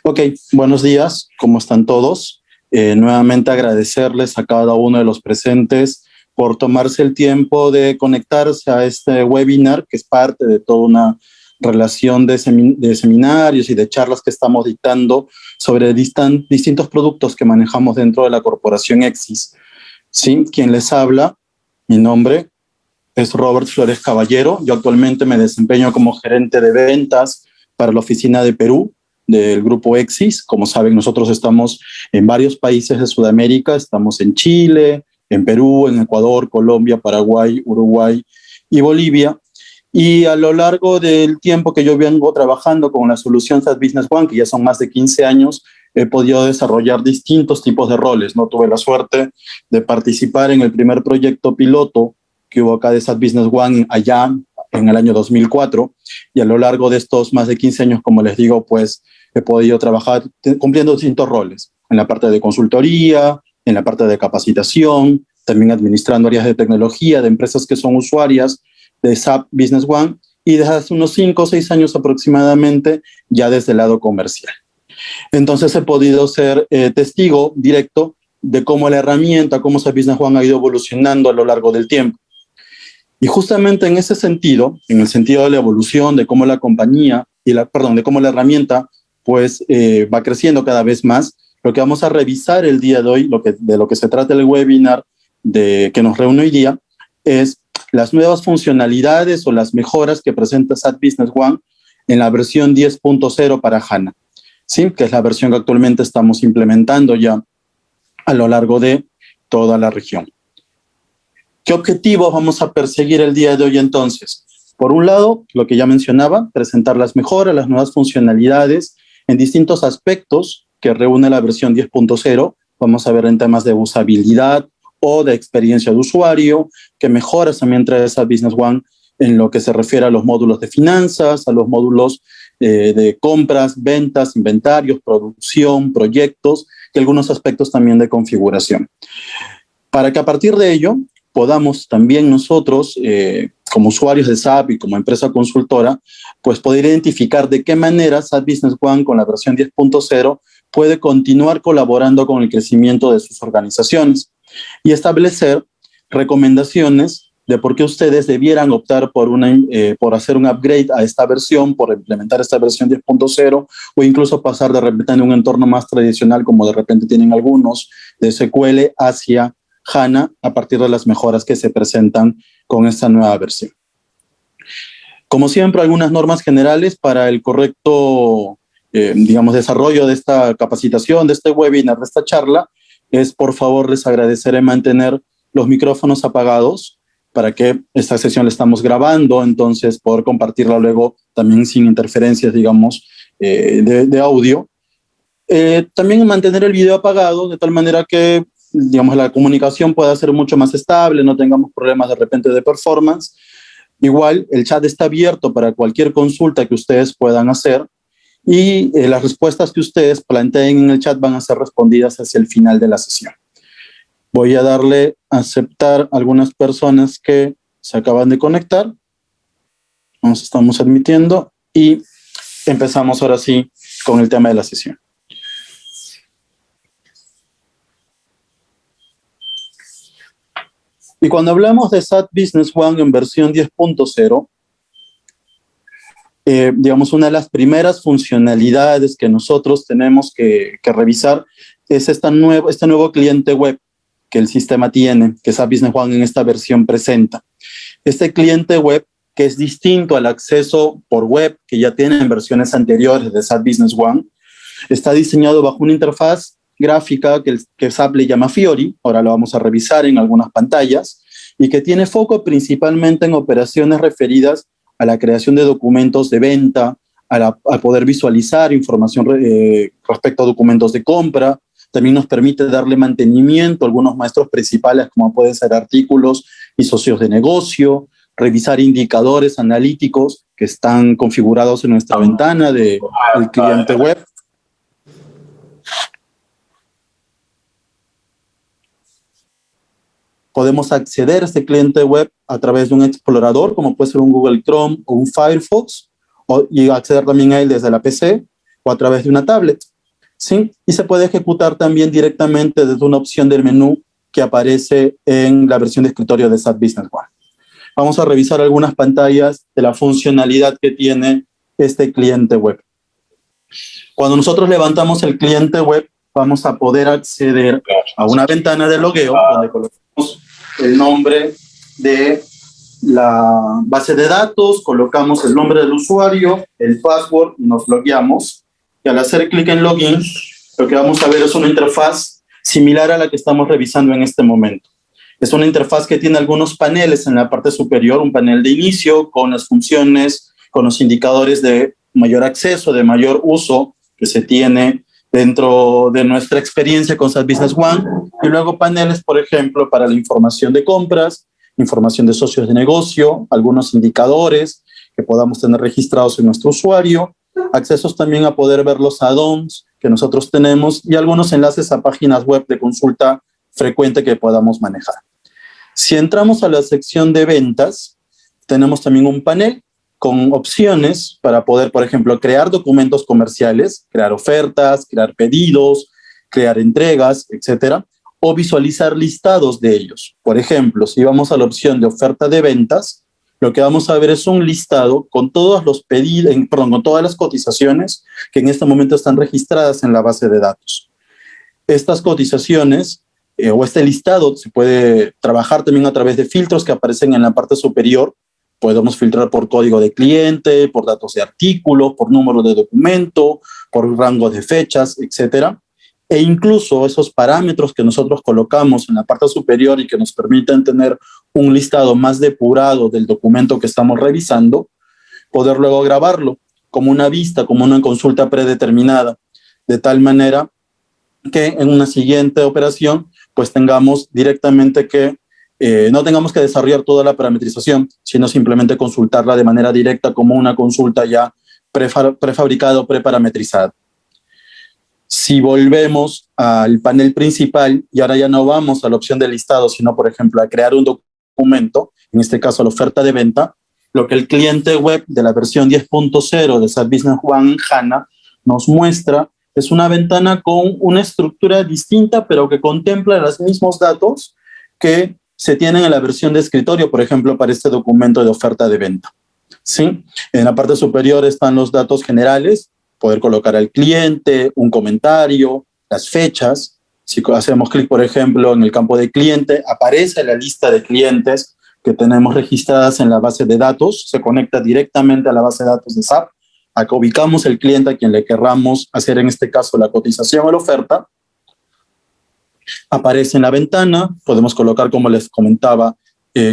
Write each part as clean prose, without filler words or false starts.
Ok, buenos días, ¿cómo están todos? Nuevamente agradecerles a cada uno de los presentes por tomarse el tiempo de conectarse a este webinar, que es parte de toda una relación de seminarios y de charlas que estamos dictando sobre distintos productos que manejamos dentro de la corporación Exis. ¿Sí? Quien les habla, mi nombre es Robert Flores Caballero. Yo actualmente me desempeño como gerente de ventas para la oficina de Perú del grupo Exis. Como saben, nosotros estamos en varios países de Sudamérica. Estamos en Chile, en Perú, en Ecuador, Colombia, Paraguay, Uruguay y Bolivia. Y a lo largo del tiempo que yo vengo trabajando con la solución SAP Business One, que ya son más de 15 años, he podido desarrollar distintos tipos de roles, ¿no? Tuve la suerte de participar en el primer proyecto piloto que hubo acá de SAP Business One allá en el año 2004, y a lo largo de estos más de 15 años, como les digo, pues he podido trabajar cumpliendo distintos roles, en la parte de consultoría, en la parte de capacitación, también administrando áreas de tecnología de empresas que son usuarias de SAP Business One, y desde hace unos 5 o 6 años aproximadamente ya desde el lado comercial. Entonces he podido ser testigo directo de cómo la herramienta, cómo SAP Business One ha ido evolucionando a lo largo del tiempo. Y justamente en ese sentido, en el sentido de la evolución, de cómo la compañía, de cómo la herramienta pues va creciendo cada vez más, lo que vamos a revisar el día de hoy, de lo que se trata el webinar que nos reúne hoy día, es las nuevas funcionalidades o las mejoras que presenta SAP Business One en la versión 10.0 para HANA, ¿sí? Que es la versión que actualmente estamos implementando ya a lo largo de toda la región. ¿Qué objetivos vamos a perseguir el día de hoy entonces? Por un lado, lo que ya mencionaba, presentar las mejoras, las nuevas funcionalidades en distintos aspectos que reúne la versión 10.0. Vamos a ver en temas de usabilidad o de experiencia de usuario, que mejoras también trae esa Business One en lo que se refiere a los módulos de finanzas, a los módulos de compras, ventas, inventarios, producción, proyectos y algunos aspectos también de configuración. Para que a partir de ello podamos también nosotros, como usuarios de SAP y como empresa consultora, pues poder identificar de qué manera SAP Business One con la versión 10.0 puede continuar colaborando con el crecimiento de sus organizaciones y establecer recomendaciones de por qué ustedes debieran optar por hacer un upgrade a esta versión, por implementar esta versión 10.0 o incluso pasar de repente en un entorno más tradicional como de repente tienen algunos de SQL hacia HANA a partir de las mejoras que se presentan con esta nueva versión. Como siempre, algunas normas generales para el correcto, desarrollo de esta capacitación, de este webinar, de esta charla, es por favor les agradeceré mantener los micrófonos apagados para que esta sesión la estamos grabando, entonces poder compartirla luego también sin interferencias, de audio. También mantener el video apagado de tal manera que la comunicación pueda ser mucho más estable, no tengamos problemas de repente de performance. Igual, el chat está abierto para cualquier consulta que ustedes puedan hacer y las respuestas que ustedes planteen en el chat van a ser respondidas hacia el final de la sesión. Voy a darle a aceptar a algunas personas que se acaban de conectar. Nos estamos admitiendo y empezamos ahora sí con el tema de la sesión. Y cuando hablamos de SAP Business One en versión 10.0, una de las primeras funcionalidades que nosotros tenemos que revisar es este nuevo cliente web que el sistema tiene, que SAP Business One en esta versión presenta. Este cliente web, que es distinto al acceso por web que ya tienen versiones anteriores de SAP Business One, está diseñado bajo una interfaz gráfica que SAP le llama Fiori, ahora lo vamos a revisar en algunas pantallas, y que tiene foco principalmente en operaciones referidas a la creación de documentos de venta, a poder visualizar información respecto a documentos de compra. También nos permite darle mantenimiento a algunos maestros principales, como pueden ser artículos y socios de negocio, revisar indicadores analíticos que están configurados en nuestra ventana del cliente web. Podemos acceder a este cliente web a través de un explorador, como puede ser un Google Chrome o un Firefox, y acceder también a él desde la PC o a través de una tablet. ¿sí? Y se puede ejecutar también directamente desde una opción del menú que aparece en la versión de escritorio de SAP Business One. Vamos a revisar algunas pantallas de la funcionalidad que tiene este cliente web. Cuando nosotros levantamos el cliente web, vamos a poder acceder a una ventana de logueo donde colocamos el nombre de la base de datos, colocamos el nombre del usuario, el password y nos logueamos. Y al hacer clic en login, lo que vamos a ver es una interfaz similar a la que estamos revisando en este momento. Es una interfaz que tiene algunos paneles en la parte superior, un panel de inicio con las funciones, con los indicadores de mayor acceso, de mayor uso que se tiene dentro de nuestra experiencia con SAP Business One, y luego paneles, por ejemplo, para la información de compras, información de socios de negocio, algunos indicadores que podamos tener registrados en nuestro usuario, accesos también a poder ver los add-ons que nosotros tenemos y algunos enlaces a páginas web de consulta frecuente que podamos manejar. Si entramos a la sección de ventas, tenemos también un panel con opciones para poder, por ejemplo, crear documentos comerciales, crear ofertas, crear pedidos, crear entregas, etcétera, o visualizar listados de ellos. Por ejemplo, si vamos a la opción de oferta de ventas, lo que vamos a ver es un listado con todos los pedidos, con todas las cotizaciones que en este momento están registradas en la base de datos. Estas cotizaciones o este listado se puede trabajar también a través de filtros que aparecen en la parte superior. Podemos filtrar por código de cliente, por datos de artículo, por número de documento, por rango de fechas, etcétera. E incluso esos parámetros que nosotros colocamos en la parte superior y que nos permiten tener un listado más depurado del documento que estamos revisando, poder luego grabarlo como una vista, como una consulta predeterminada, de tal manera que en una siguiente operación pues tengamos directamente que no tengamos que desarrollar toda la parametrización, sino simplemente consultarla de manera directa como una consulta ya prefabricada o preparametrizada. Si volvemos al panel principal y ahora ya no vamos a la opción de listado, sino, por ejemplo, a crear un documento, en este caso la oferta de venta, lo que el cliente web de la versión 10.0 de SAP Business One HANA nos muestra es una ventana con una estructura distinta, pero que contempla los mismos datos que se tienen en la versión de escritorio, por ejemplo, para este documento de oferta de venta. ¿Sí? En la parte superior están los datos generales, poder colocar al cliente, un comentario, las fechas. Si hacemos clic, por ejemplo, en el campo de cliente, aparece la lista de clientes que tenemos registradas en la base de datos, se conecta directamente a la base de datos de SAP. Acá ubicamos el cliente a quien le querramos hacer, en este caso, la cotización o la oferta. Aparece en la ventana, podemos colocar, como les comentaba,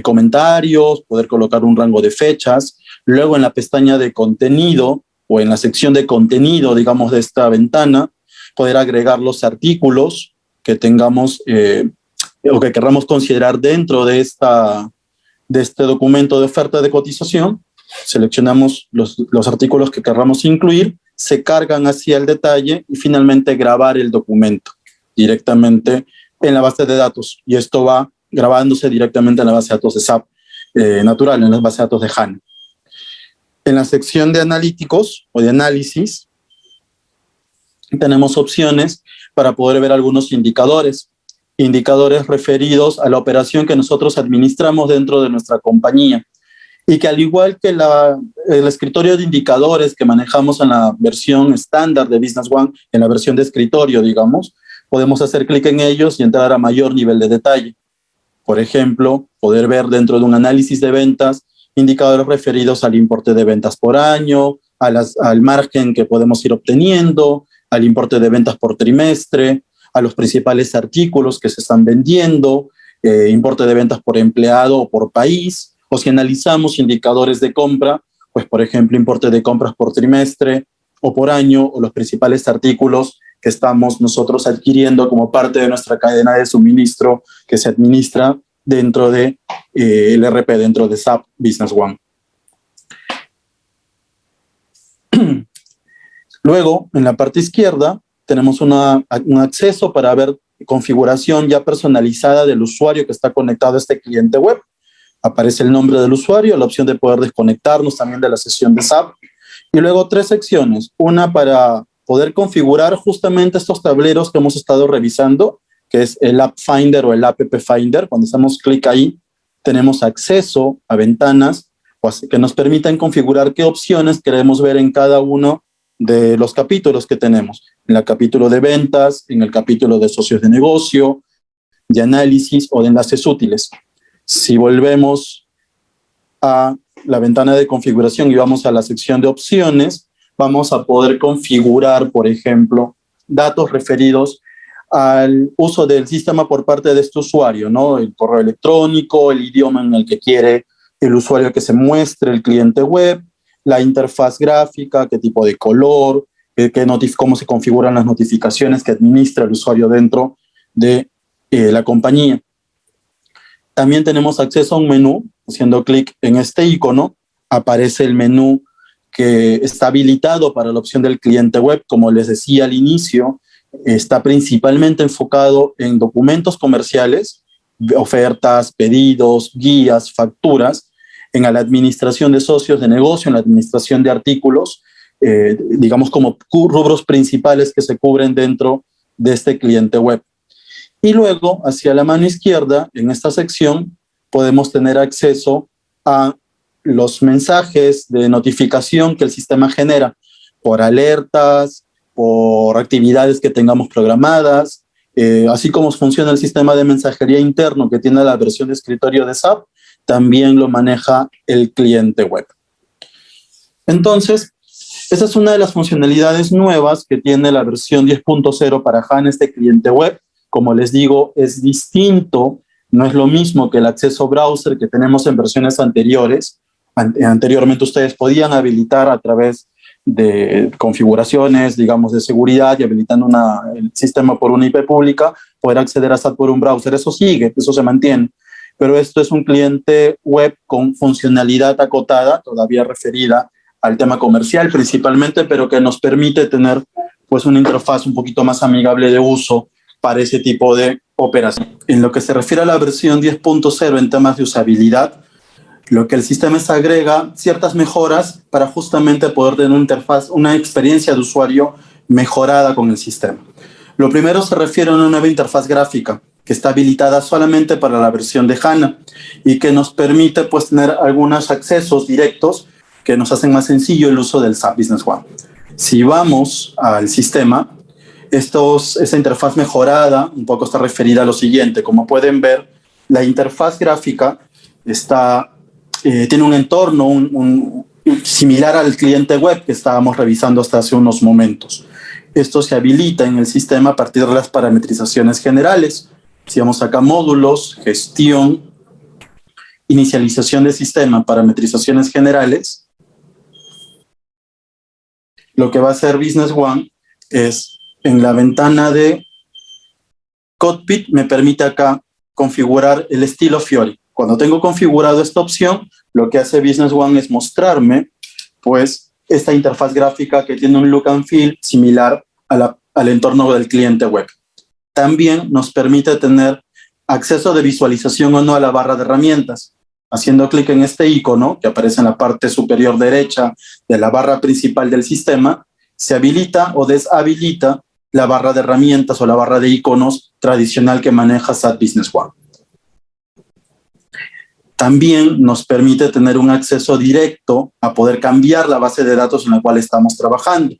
comentarios, poder colocar un rango de fechas. Luego en la pestaña de contenido o en la sección de contenido, digamos, de esta ventana, poder agregar los artículos que tengamos o que querramos considerar dentro de este documento de oferta de cotización. Seleccionamos los artículos que querramos incluir, se cargan hacia el detalle y finalmente grabar el documento directamente en la base de datos. Y esto va grabándose directamente en la base de datos de SAP natural, en la base de datos de HANA. En la sección de analíticos o de análisis, tenemos opciones para poder ver algunos indicadores referidos a la operación que nosotros administramos dentro de nuestra compañía. Y que al igual que el escritorio de indicadores que manejamos en la versión estándar de Business One, en la versión de escritorio, digamos, podemos hacer clic en ellos y entrar a mayor nivel de detalle. Por ejemplo, poder ver dentro de un análisis de ventas indicadores referidos al importe de ventas por año, al margen que podemos ir obteniendo, al importe de ventas por trimestre, a los principales artículos que se están vendiendo, importe de ventas por empleado o por país. O si analizamos indicadores de compra, pues por ejemplo, importe de compras por trimestre o por año, o los principales artículos que estamos nosotros adquiriendo como parte de nuestra cadena de suministro que se administra dentro de el RP, dentro de SAP Business One. Luego, en la parte izquierda, tenemos un acceso para ver configuración ya personalizada del usuario que está conectado a este cliente web. Aparece el nombre del usuario, la opción de poder desconectarnos también de la sesión de SAP. Y luego 3 secciones. Una para poder configurar justamente estos tableros que hemos estado revisando, que es el App Finder o el App Finder. Cuando hacemos clic ahí, tenemos acceso a ventanas que nos permiten configurar qué opciones queremos ver en cada uno de los capítulos que tenemos. En el capítulo de ventas, en el capítulo de socios de negocio, de análisis o de enlaces útiles. Si volvemos a la ventana de configuración y vamos a la sección de opciones, vamos a poder configurar, por ejemplo, datos referidos al uso del sistema por parte de este usuario, ¿no? El correo electrónico, el idioma en el que quiere el usuario que se muestre el cliente web, la interfaz gráfica, qué tipo de color, cómo se configuran las notificaciones que administra el usuario dentro de la compañía. También tenemos acceso a un menú. Haciendo clic en este icono, aparece el menú que está habilitado para la opción del cliente web. Como les decía al inicio, está principalmente enfocado en documentos comerciales, ofertas, pedidos, guías, facturas, en la administración de socios de negocio, en la administración de artículos, digamos como rubros principales que se cubren dentro de este cliente web. Y luego, hacia la mano izquierda, en esta sección, podemos tener acceso a los mensajes de notificación que el sistema genera por alertas, por actividades que tengamos programadas, así como funciona el sistema de mensajería interno que tiene la versión de escritorio de SAP, también lo maneja el cliente web. Entonces, esa es una de las funcionalidades nuevas que tiene la versión 10.0 para HANA, este cliente web. Como les digo, es distinto, no es lo mismo que el acceso browser que tenemos en versiones anteriores. Anteriormente ustedes podían habilitar a través de configuraciones, digamos, de seguridad y habilitando el sistema por una IP pública, poder acceder a SAP por un browser. Eso sigue, eso se mantiene. Pero esto es un cliente web con funcionalidad acotada, todavía referida al tema comercial principalmente, pero que nos permite tener pues una interfaz un poquito más amigable de uso para ese tipo de operación. En lo que se refiere a la versión 10.0 en temas de usabilidad, lo que el sistema es agrega ciertas mejoras para justamente poder tener una interfaz, una experiencia de usuario mejorada con el sistema. Lo primero se refiere a una nueva interfaz gráfica que está habilitada solamente para la versión de HANA y que nos permite pues tener algunos accesos directos que nos hacen más sencillo el uso del SAP Business One. Si vamos al sistema, esta interfaz mejorada un poco está referida a lo siguiente. Como pueden ver, la interfaz gráfica tiene un entorno similar al cliente web que estábamos revisando hasta hace unos momentos. Esto se habilita en el sistema a partir de las parametrizaciones generales. Si vamos acá, módulos, gestión, inicialización de sistema, parametrizaciones generales, lo que va a hacer Business One es, en la ventana de Cockpit, me permite acá configurar el estilo Fiori. Cuando tengo configurado esta opción, lo que hace Business One es mostrarme pues esta interfaz gráfica que tiene un look and feel similar al entorno del cliente web. También nos permite tener acceso de visualización o no a la barra de herramientas. Haciendo clic en este icono que aparece en la parte superior derecha de la barra principal del sistema, se habilita o deshabilita la barra de herramientas o la barra de iconos tradicional que maneja SAP Business One. También nos permite tener un acceso directo a poder cambiar la base de datos en la cual estamos trabajando.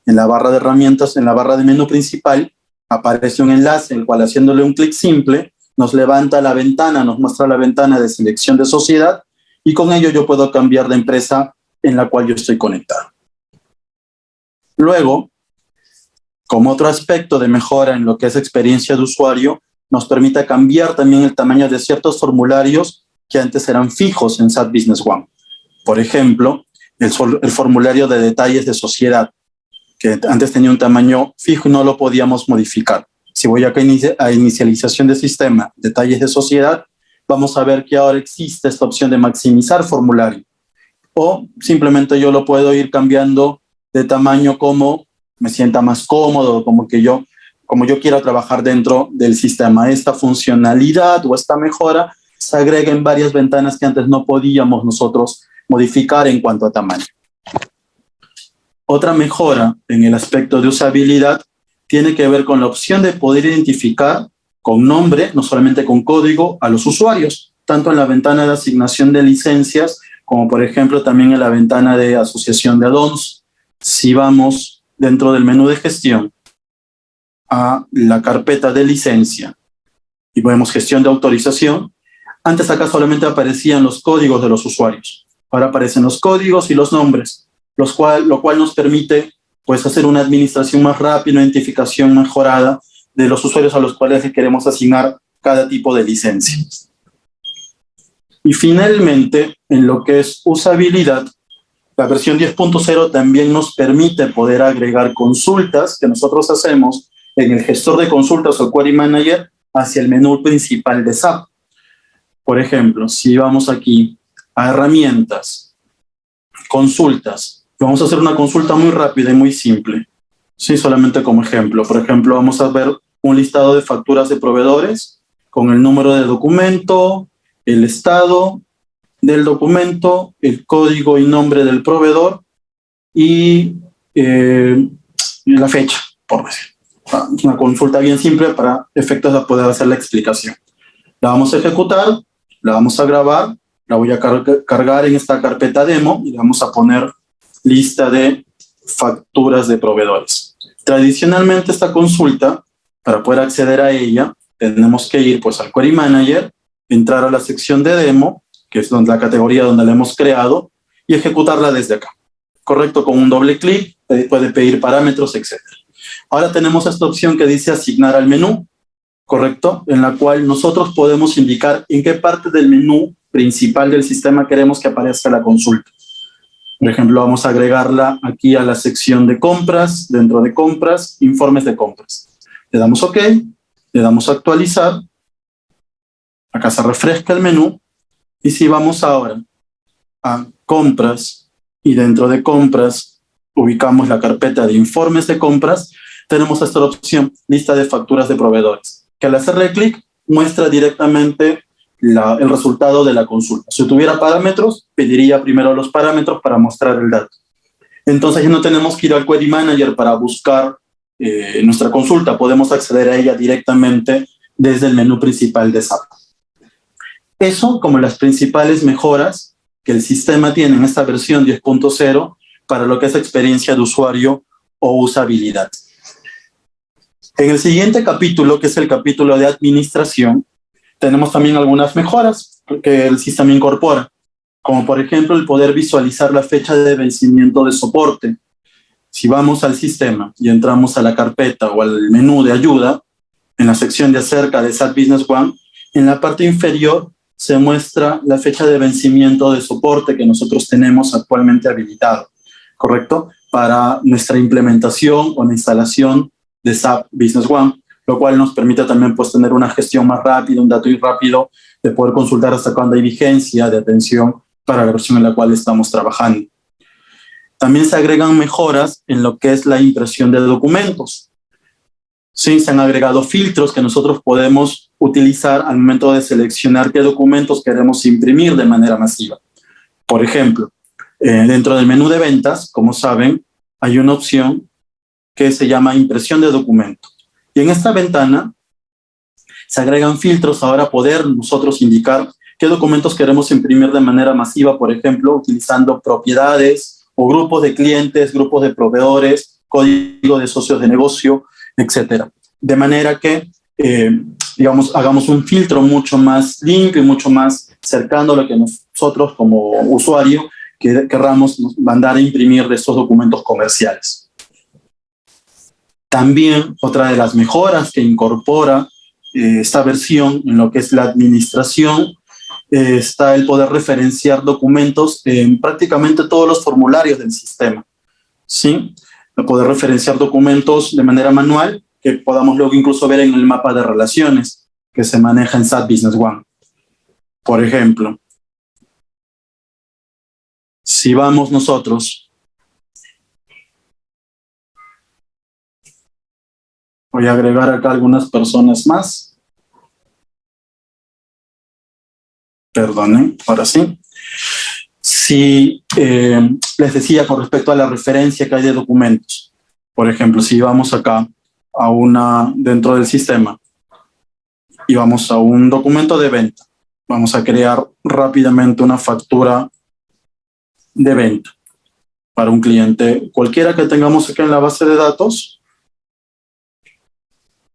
En la barra de herramientas, en la barra de menú principal, aparece un enlace, el cual haciéndole un clic simple, nos levanta la ventana, nos muestra la ventana de selección de sociedad y con ello yo puedo cambiar de empresa en la cual yo estoy conectado. Luego, como otro aspecto de mejora en lo que es experiencia de usuario, nos permite cambiar también el tamaño de ciertos formularios que antes eran fijos en SAP Business One. Por ejemplo, el formulario de detalles de sociedad, que antes tenía un tamaño fijo y no lo podíamos modificar. Si voy acá a inicialización de sistema, detalles de sociedad, vamos a ver que ahora existe esta opción de maximizar formulario. O simplemente yo lo puedo ir cambiando de tamaño como me sienta más cómodo, como yo quiera trabajar dentro del sistema. Esta funcionalidad o esta mejora se agrega en varias ventanas que antes no podíamos nosotros modificar en cuanto a tamaño. Otra mejora en el aspecto de usabilidad tiene que ver con la opción de poder identificar con nombre, no solamente con código, a los usuarios, tanto en la ventana de asignación de licencias como por ejemplo también en la ventana de asociación de add-ons. Si vamos dentro del menú de gestión a la carpeta de licencia y vemos gestión de autorización, antes acá solamente aparecían los códigos de los usuarios. Ahora aparecen los códigos y los nombres, lo cual nos permite pues, hacer una administración más rápida, una identificación mejorada de los usuarios a los cuales le queremos asignar cada tipo de licencia. Y finalmente, en lo que es usabilidad, la versión 10.0 también nos permite poder agregar consultas que nosotros hacemos en el gestor de consultas o Query Manager hacia el menú principal de SAP. Por ejemplo, si vamos aquí a herramientas, consultas, vamos a hacer una consulta muy rápida y muy simple. Sí, solamente como ejemplo. Por ejemplo, vamos a ver un listado de facturas de proveedores con el número de documento, el estado del documento, el código y nombre del proveedor y la fecha, por decir. Una consulta bien simple para efectos de poder hacer la explicación. La vamos a ejecutar, la vamos a grabar, la voy a cargar en esta carpeta demo y le vamos a poner lista de facturas de proveedores. Tradicionalmente esta consulta, para poder acceder a ella, tenemos que ir pues al Query Manager, entrar a la sección de demo, que es la categoría donde la hemos creado, y ejecutarla desde acá. Correcto, con un doble clic, puede pedir parámetros, etc. Ahora tenemos esta opción que dice asignar al menú, correcto, en la cual nosotros podemos indicar en qué parte del menú principal del sistema queremos que aparezca la consulta. Por ejemplo, vamos a agregarla aquí a la sección de compras, dentro de compras, informes de compras. Le damos OK, le damos a actualizar, acá se refresca el menú, y si vamos ahora a compras, y dentro de compras ubicamos la carpeta de informes de compras, tenemos esta opción, lista de facturas de proveedores, que al hacerle clic muestra directamente el resultado de la consulta. Si tuviera parámetros, pediría primero los parámetros para mostrar el dato. Entonces ya no tenemos que ir al Query Manager para buscar nuestra consulta, podemos acceder a ella directamente desde el menú principal de SAP. Eso como las principales mejoras que el sistema tiene en esta versión 10.0 para lo que es experiencia de usuario o usabilidad. En el siguiente capítulo, que es el capítulo de administración, tenemos también algunas mejoras que el sistema incorpora, como por ejemplo el poder visualizar la fecha de vencimiento de soporte. Si vamos al sistema y entramos a la carpeta o al menú de ayuda, en la sección de acerca de SAP Business One, en la parte inferior se muestra la fecha de vencimiento de soporte que nosotros tenemos actualmente habilitado, ¿correcto? Para nuestra implementación o la instalación de SAP Business One, lo cual nos permite también pues, tener una gestión más rápida, un dato rápido, de poder consultar hasta cuándo hay vigencia de atención para la versión en la cual estamos trabajando. También se agregan mejoras en lo que es la impresión de documentos. Sí, se han agregado filtros que nosotros podemos utilizar al momento de seleccionar qué documentos queremos imprimir de manera masiva. Por ejemplo, dentro del menú de ventas, como saben, hay una opción que se llama impresión de documentos. Y en esta ventana se agregan filtros ahora poder nosotros indicar qué documentos queremos imprimir de manera masiva, por ejemplo, utilizando propiedades o grupos de clientes, grupos de proveedores, código de socios de negocio, etcétera. De manera que, digamos, hagamos un filtro mucho más limpio y mucho más cercano a lo que nosotros como usuario querramos mandar a imprimir de estos documentos comerciales. También otra de las mejoras que incorpora esta versión en lo que es la administración está el poder referenciar documentos en prácticamente todos los formularios del sistema. ¿Sí? El poder referenciar documentos de manera manual que podamos luego incluso ver en el mapa de relaciones que se maneja en SAP Business One. Por ejemplo, si vamos nosotros, voy a agregar acá algunas personas más. Perdonen, ahora sí. Si les decía con respecto a la referencia que hay de documentos, por ejemplo, si vamos acá dentro del sistema y vamos a un documento de venta, vamos a crear rápidamente una factura de venta para un cliente cualquiera que tengamos aquí en la base de datos.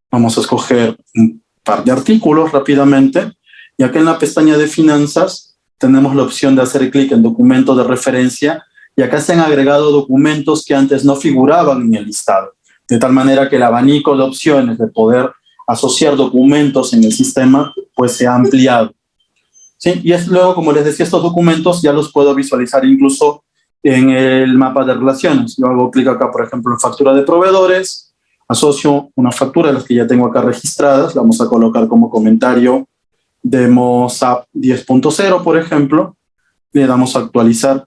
Vamos a escoger un par de artículos rápidamente y acá en la pestaña de finanzas tenemos la opción de hacer clic en documento de referencia y acá se han agregado documentos que antes no figuraban en el listado, de tal manera que el abanico de opciones de poder asociar documentos en el sistema pues se ha ampliado. ¿Sí? Y luego, como les decía, estos documentos ya los puedo visualizar incluso en el mapa de relaciones. Yo hago clic acá, por ejemplo, en factura de proveedores, asocio una factura de las que ya tengo acá registradas, la vamos a colocar como comentario demo SAP 10.0, por ejemplo, le damos a actualizar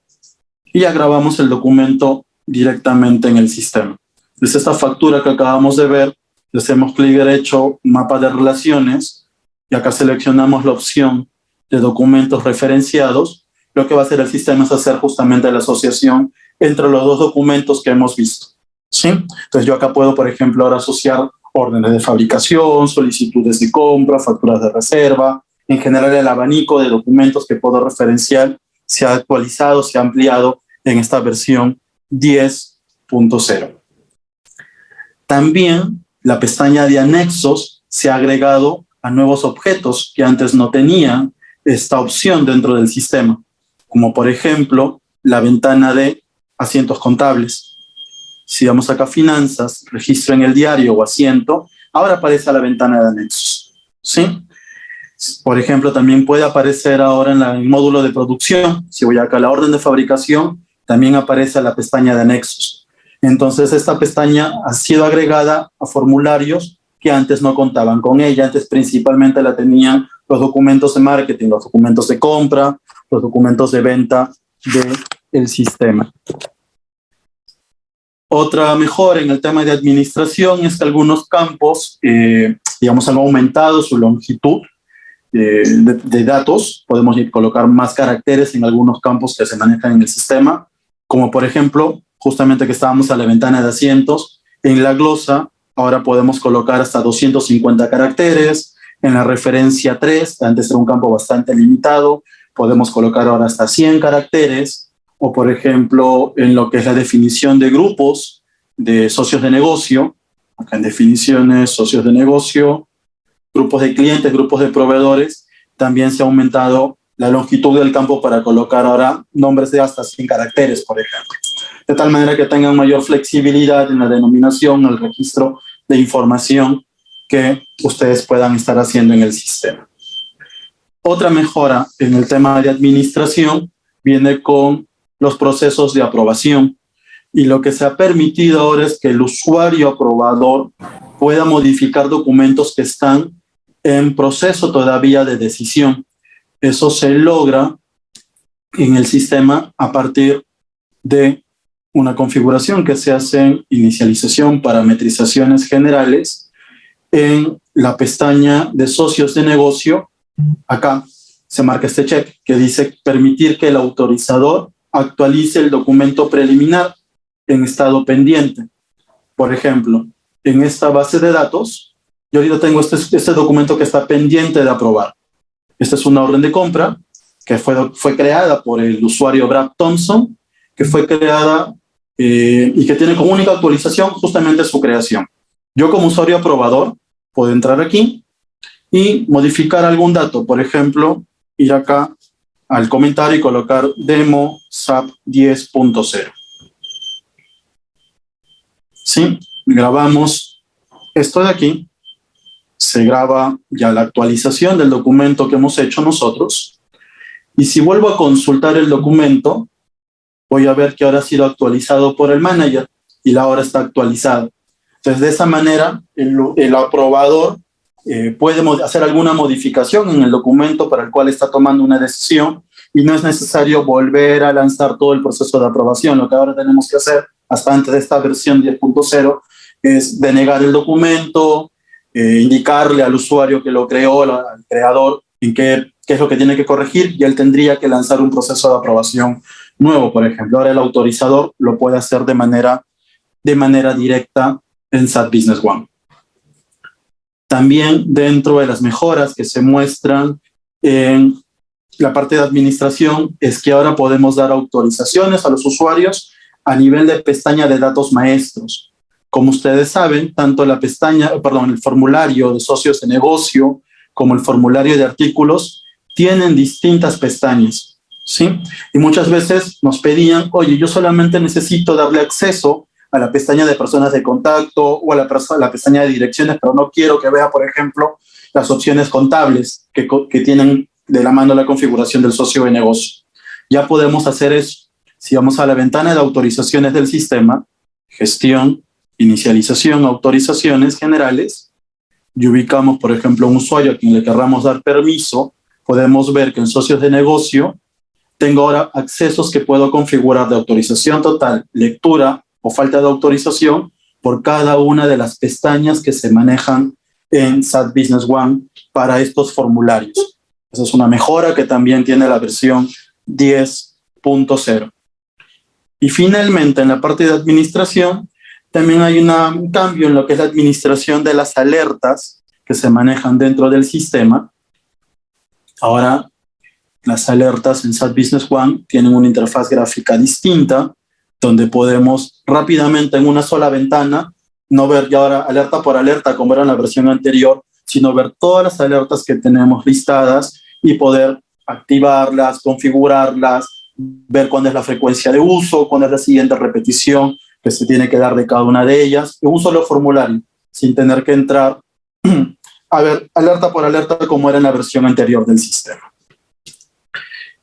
y ya grabamos el documento directamente en el sistema. Desde esta factura que acabamos de ver, le hacemos clic derecho, mapa de relaciones, y acá seleccionamos la opción de documentos referenciados. Lo que va a hacer el sistema es hacer justamente la asociación entre los dos documentos que hemos visto, ¿sí? Entonces yo acá puedo, por ejemplo, ahora asociar órdenes de fabricación, solicitudes de compra, facturas de reserva. En general, el abanico de documentos que puedo referenciar se ha actualizado, se ha ampliado en esta versión 10.0. También la pestaña de anexos se ha agregado a nuevos objetos que antes no tenían esta opción dentro del sistema, como por ejemplo la ventana de asientos contables. Si vamos acá a finanzas, registro en el diario o asiento, ahora aparece la ventana de anexos, ¿sí? Por ejemplo, también puede aparecer ahora en el módulo de producción. Si voy acá a la orden de fabricación, también aparece la pestaña de anexos. Entonces, esta pestaña ha sido agregada a formularios que antes no contaban con ella. Antes principalmente la tenían los documentos de marketing, los documentos de compra, los documentos de venta del sistema. Otra mejora en el tema de administración es que algunos campos, digamos, han aumentado su longitud de datos. Podemos colocar más caracteres en algunos campos que se manejan en el sistema, como por ejemplo, justamente que estábamos a la ventana de asientos, en la glosa ahora podemos colocar hasta 250 caracteres, en la referencia 3, antes era un campo bastante limitado, podemos colocar ahora hasta 100 caracteres, o por ejemplo, en lo que es la definición de grupos de socios de negocio, acá en definiciones, socios de negocio, grupos de clientes, grupos de proveedores, también se ha aumentado la longitud del campo para colocar ahora nombres de hasta 100 caracteres, por ejemplo. De tal manera que tengan mayor flexibilidad en la denominación, el registro de información que ustedes puedan estar haciendo en el sistema. Otra mejora en el tema de administración viene con los procesos de aprobación. Y lo que se ha permitido ahora es que el usuario aprobador pueda modificar documentos que están en proceso todavía de decisión. Eso se logra en el sistema a partir de una configuración que se hace en inicialización, parametrizaciones generales, en la pestaña de socios de negocio. Acá se marca este check que dice permitir que el autorizador actualice el documento preliminar en estado pendiente. Por ejemplo, en esta base de datos, yo ahorita tengo este documento que está pendiente de aprobar. Esta es una orden de compra que fue creada por el usuario Brad Thompson, que fue creada y que tiene como única actualización justamente su creación. Yo como usuario aprobador puedo entrar aquí y modificar algún dato. Por ejemplo, ir acá al comentario y colocar demo SAP 10.0. ¿Sí? Grabamos esto de aquí. Se graba ya la actualización del documento que hemos hecho nosotros. Y si vuelvo a consultar el documento, voy a ver que ahora ha sido actualizado por el manager y la hora está actualizada. Entonces, de esa manera, el aprobador puede hacer alguna modificación en el documento para el cual está tomando una decisión y no es necesario volver a lanzar todo el proceso de aprobación. Lo que ahora tenemos que hacer, hasta antes de esta versión 10.0, es denegar el documento, indicarle al usuario que lo creó, al creador, en qué es lo que tiene que corregir, y él tendría que lanzar un proceso de aprobación nuevo, por ejemplo. Ahora el autorizador lo puede hacer de manera directa en SAP Business One. También dentro de las mejoras que se muestran en la parte de administración es que ahora podemos dar autorizaciones a los usuarios a nivel de pestaña de datos maestros. Como ustedes saben, tanto el formulario de socios de negocio como el formulario de artículos tienen distintas pestañas, ¿sí? Y muchas veces nos pedían, oye, yo solamente necesito darle acceso a la pestaña de personas de contacto o a la pestaña de direcciones, pero no quiero que vea, por ejemplo, las opciones contables que tienen de la mano la configuración del socio de negocio. Ya podemos hacer eso. Si vamos a la ventana de autorizaciones del sistema, gestión, inicialización, autorizaciones generales, y ubicamos, por ejemplo, un usuario a quien le querramos dar permiso, podemos ver que en socios de negocio tengo ahora accesos que puedo configurar de autorización total, lectura o falta de autorización por cada una de las pestañas que se manejan en SAP Business One para estos formularios. Esa es una mejora que también tiene la versión 10.0. Y finalmente, en la parte de administración, también hay un cambio en lo que es la administración de las alertas que se manejan dentro del sistema. Ahora, las alertas en SAP Business One tienen una interfaz gráfica distinta, donde podemos rápidamente en una sola ventana, no ver ya ahora alerta por alerta como era en la versión anterior, sino ver todas las alertas que tenemos listadas y poder activarlas, configurarlas, ver cuándo es la frecuencia de uso, cuándo es la siguiente repetición que se tiene que dar de cada una de ellas, en un solo formulario, sin tener que entrar a ver alerta por alerta como era en la versión anterior del sistema.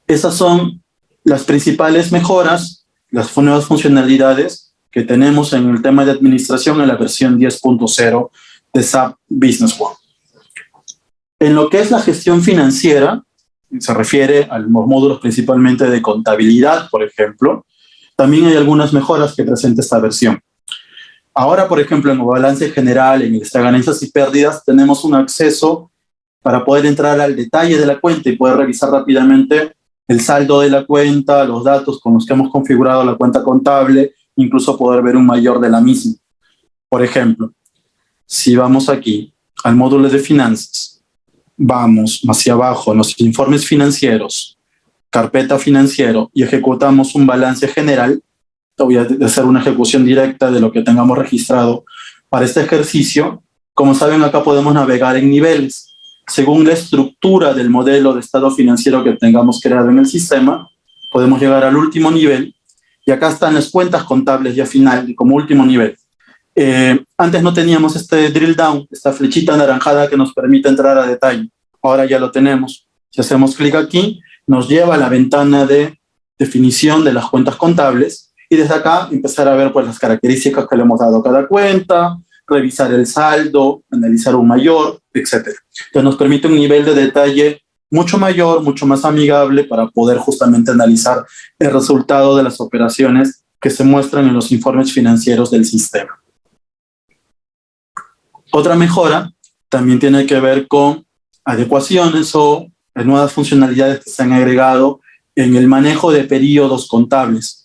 Esas son las principales mejoras, las nuevas funcionalidades que tenemos en el tema de administración en la versión 10.0 de SAP Business One. En lo que es la gestión financiera, se refiere a los módulos principalmente de contabilidad, por ejemplo, también hay algunas mejoras que presenta esta versión. Ahora, por ejemplo, en el balance general, en el ganancias y pérdidas, tenemos un acceso para poder entrar al detalle de la cuenta y poder revisar rápidamente el saldo de la cuenta, los datos con los que hemos configurado la cuenta contable, incluso poder ver un mayor de la misma. Por ejemplo, si vamos aquí al módulo de finanzas, vamos hacia abajo en los informes financieros, carpeta financiero, y ejecutamos un balance general, voy a hacer una ejecución directa de lo que tengamos registrado para este ejercicio. Como saben, acá podemos navegar en niveles. Según la estructura del modelo de estado financiero que tengamos creado en el sistema, podemos llegar al último nivel, y acá están las cuentas contables ya final, como último nivel. Antes no teníamos este drill down, esta flechita anaranjada que nos permite entrar a detalle. Ahora ya lo tenemos. Si hacemos clic aquí, nos lleva a la ventana de definición de las cuentas contables, y desde acá empezar a ver pues, las características que le hemos dado a cada cuenta, revisar el saldo, analizar un mayor, etc. Entonces nos permite un nivel de detalle mucho mayor, mucho más amigable para poder justamente analizar el resultado de las operaciones que se muestran en los informes financieros del sistema. Otra mejora también tiene que ver con adecuaciones o nuevas funcionalidades que se han agregado en el manejo de periodos contables.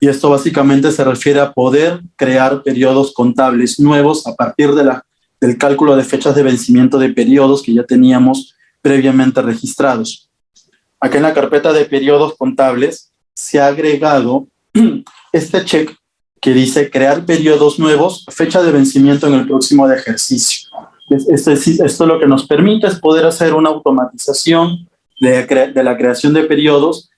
Y esto básicamente se refiere a poder crear periodos contables nuevos a partir del cálculo de fechas de vencimiento de periodos que ya teníamos previamente registrados. Acá en la carpeta de periodos contables se ha agregado este check que dice crear periodos nuevos, fecha de vencimiento en el próximo ejercicio. Esto lo que nos permite es poder hacer una automatización de la creación de periodos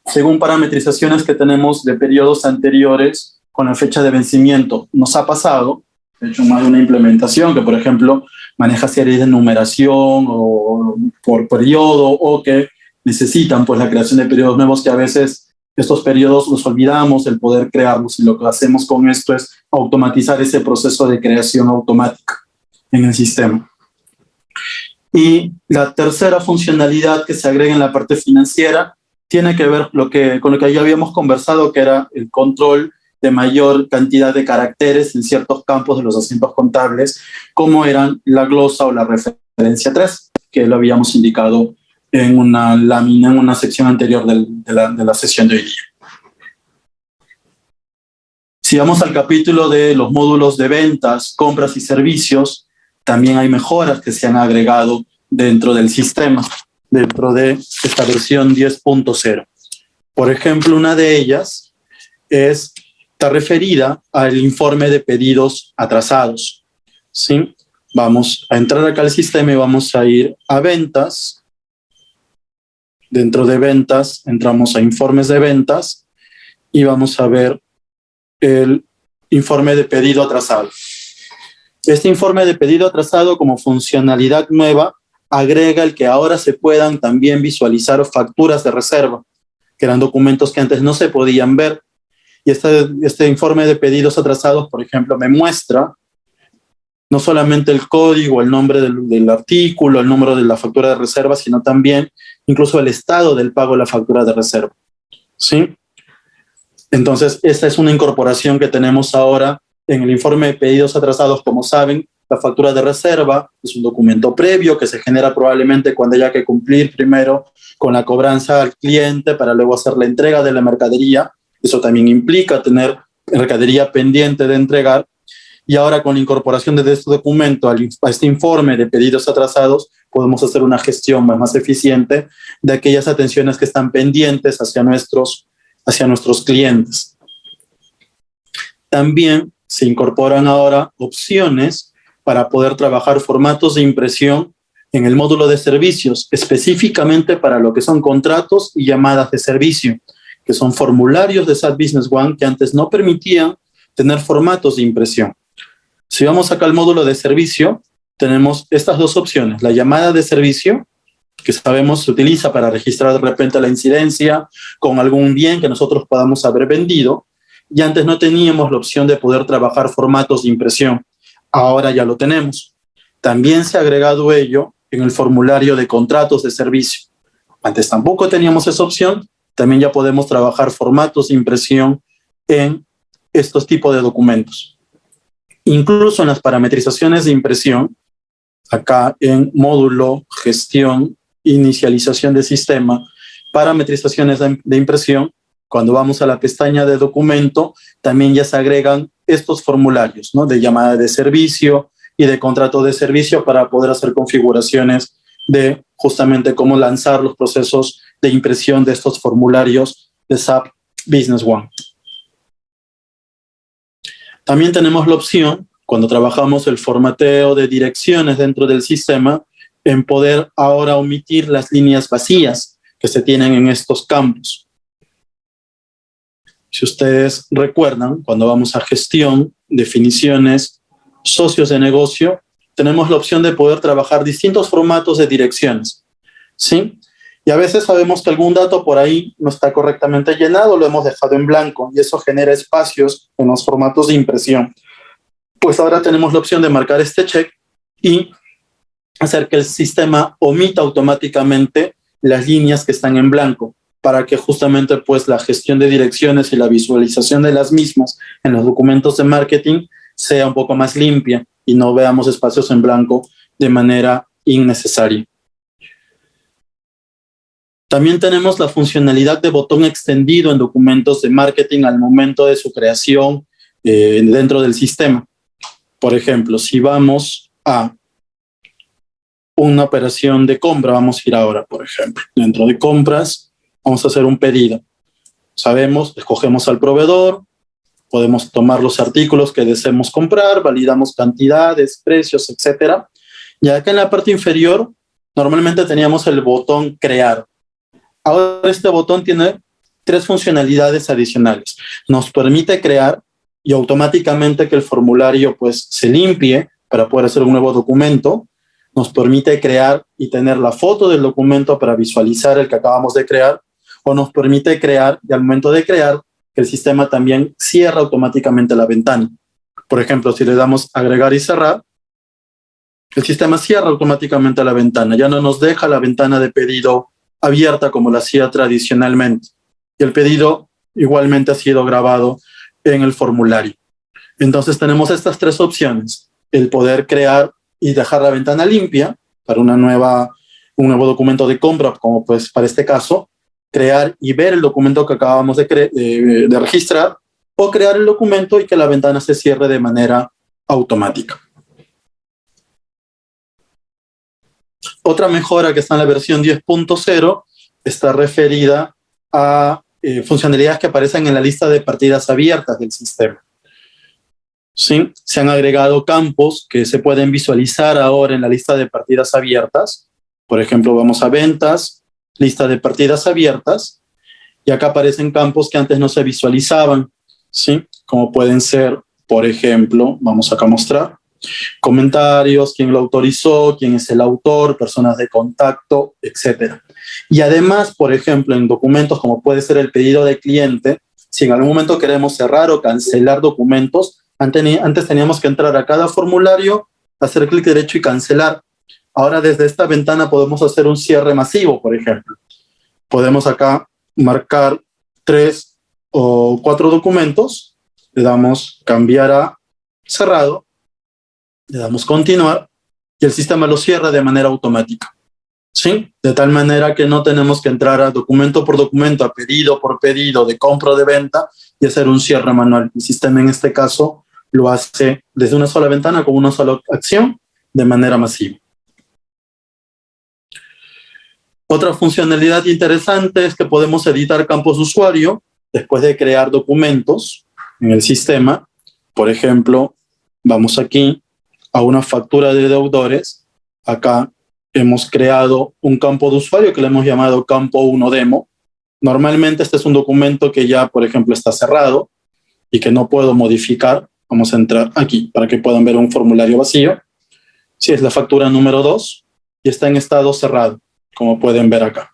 según parametrizaciones que tenemos de periodos anteriores con la fecha de vencimiento. Nos ha pasado, de hecho, más de una implementación que, por ejemplo, maneja series de numeración o por periodo o que necesitan pues, la creación de periodos nuevos, que a veces estos periodos los olvidamos el poder crearlos, y lo que hacemos con esto es automatizar ese proceso de creación automática en el sistema. Y la tercera funcionalidad que se agrega en la parte financiera tiene que ver con lo que ya habíamos conversado, que era el control de mayor cantidad de caracteres en ciertos campos de los asientos contables, como eran la glosa o la referencia 3. que lo habíamos indicado en una lámina, en una sección anterior de la sesión de hoy día. Si vamos al capítulo de los módulos de ventas, compras y servicios, también hay mejoras que se han agregado dentro del sistema, dentro de esta versión 10.0. Por ejemplo, una de ellas está referida al informe de pedidos atrasados, ¿sí? Vamos a entrar acá al sistema y vamos a ir a ventas. Dentro de ventas, entramos a informes de ventas y vamos a ver el informe de pedido atrasado. Este informe de pedido atrasado, como funcionalidad nueva, agrega el que ahora se puedan también visualizar facturas de reserva, que eran documentos que antes no se podían ver. Y este informe de pedidos atrasados, por ejemplo, me muestra no solamente el código, el nombre del artículo, el número de la factura de reserva, sino también incluso el estado del pago de la factura de reserva, ¿sí? Entonces, esta es una incorporación que tenemos ahora en el informe de pedidos atrasados. Como saben, la factura de reserva es un documento previo que se genera probablemente cuando haya que cumplir primero con la cobranza al cliente para luego hacer la entrega de la mercadería. Eso también implica tener mercadería pendiente de entregar. Y ahora con la incorporación de este documento a este informe de pedidos atrasados, podemos hacer una gestión más eficiente de aquellas atenciones que están pendientes hacia nuestros clientes. También se incorporan ahora opciones para poder trabajar formatos de impresión en el módulo de servicios, específicamente para lo que son contratos y llamadas de servicio, que son formularios de SAP Business One que antes no permitían tener formatos de impresión. Si vamos acá al módulo de servicio, tenemos estas dos opciones: la llamada de servicio, que sabemos se utiliza para registrar de repente la incidencia con algún bien que nosotros podamos haber vendido, y antes no teníamos la opción de poder trabajar formatos de impresión. Ahora ya lo tenemos. También se ha agregado ello en el formulario de contratos de servicio. Antes tampoco teníamos esa opción, también ya podemos trabajar formatos de impresión en estos tipos de documentos. Incluso en las parametrizaciones de impresión, acá en módulo, gestión, inicialización de sistema, parametrizaciones de impresión, cuando vamos a la pestaña de documento, también ya se agregan estos formularios, ¿no?, de llamada de servicio y de contrato de servicio para poder hacer configuraciones de justamente cómo lanzar los procesos de impresión de estos formularios de SAP Business One. También tenemos la opción, cuando trabajamos el formateo de direcciones dentro del sistema, en poder ahora omitir las líneas vacías que se tienen en estos campos. Si ustedes recuerdan, cuando vamos a gestión, definiciones, socios de negocio, tenemos la opción de poder trabajar distintos formatos de direcciones, ¿sí? Y a veces sabemos que algún dato por ahí no está correctamente llenado, lo hemos dejado en blanco y eso genera espacios en los formatos de impresión. Pues ahora tenemos la opción de marcar este check y hacer que el sistema omita automáticamente las líneas que están en blanco para que justamente pues la gestión de direcciones y la visualización de las mismas en los documentos de marketing sea un poco más limpia y no veamos espacios en blanco de manera innecesaria. También tenemos la funcionalidad de botón extendido en documentos de marketing al momento de su creación dentro del sistema. Por ejemplo, si vamos a una operación de compra, vamos a ir ahora, por ejemplo, dentro de compras, vamos a hacer un pedido. Sabemos, escogemos al proveedor, podemos tomar los artículos que deseemos comprar, validamos cantidades, precios, etc. Y acá en la parte inferior, normalmente teníamos el botón crear. Ahora este botón tiene 3 funcionalidades adicionales. Nos permite crear y automáticamente que el formulario pues se limpie para poder hacer un nuevo documento. Nos permite crear y tener la foto del documento para visualizar el que acabamos de crear, o nos permite crear y al momento de crear que el sistema también cierra automáticamente la ventana. Por ejemplo, si le damos agregar y cerrar, el sistema cierra automáticamente la ventana, ya no nos deja la ventana de pedido abierta como lo hacía tradicionalmente. Y el pedido igualmente ha sido grabado en el formulario. Entonces tenemos estas 3 opciones: el poder crear y dejar la ventana limpia para una nueva un nuevo documento de compra, como pues para este caso, crear y ver el documento que acabamos de registrar, o crear el documento y que la ventana se cierre de manera automática. Otra mejora que está en la versión 10.0 está referida a funcionalidades que aparecen en la lista de partidas abiertas del sistema. ¿Sí? Se han agregado campos que se pueden visualizar ahora en la lista de partidas abiertas. Por ejemplo, vamos a ventas, lista de partidas abiertas, y acá aparecen campos que antes no se visualizaban, ¿sí? Como pueden ser, por ejemplo, vamos acá a mostrar, comentarios, quién lo autorizó, quién es el autor, personas de contacto, etc. Y además, por ejemplo, en documentos como puede ser el pedido de cliente, si en algún momento queremos cerrar o cancelar documentos, antes teníamos que entrar a cada formulario, hacer clic derecho y cancelar. Ahora desde esta ventana podemos hacer un cierre masivo, por ejemplo. Podemos acá marcar 3 o 4 documentos, le damos cambiar a cerrado, le damos continuar y el sistema lo cierra de manera automática. ¿Sí? De tal manera que no tenemos que entrar a documento por documento, a pedido por pedido, de compra o de venta y hacer un cierre manual. El sistema en este caso lo hace desde una sola ventana con una sola acción de manera masiva. Otra funcionalidad interesante es que podemos editar campos de usuario después de crear documentos en el sistema. Por ejemplo, vamos aquí a una factura de deudores. Acá hemos creado un campo de usuario que le hemos llamado campo 1 demo. Normalmente este es un documento que ya, por ejemplo, está cerrado y que no puedo modificar. Vamos a entrar aquí para que puedan ver un formulario vacío. Sí, es la factura número 2 y está en estado cerrado, como pueden ver acá.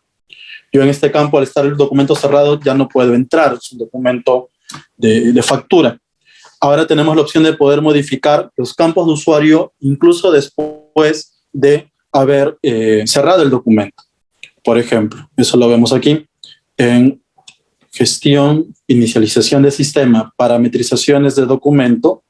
Yo en este campo, al estar el documento cerrado, ya no puedo entrar. Es un documento de factura. Ahora tenemos la opción de poder modificar los campos de usuario incluso después de haber cerrado el documento. Por ejemplo, eso lo vemos aquí en gestión, inicialización de sistema, parametrizaciones de documento.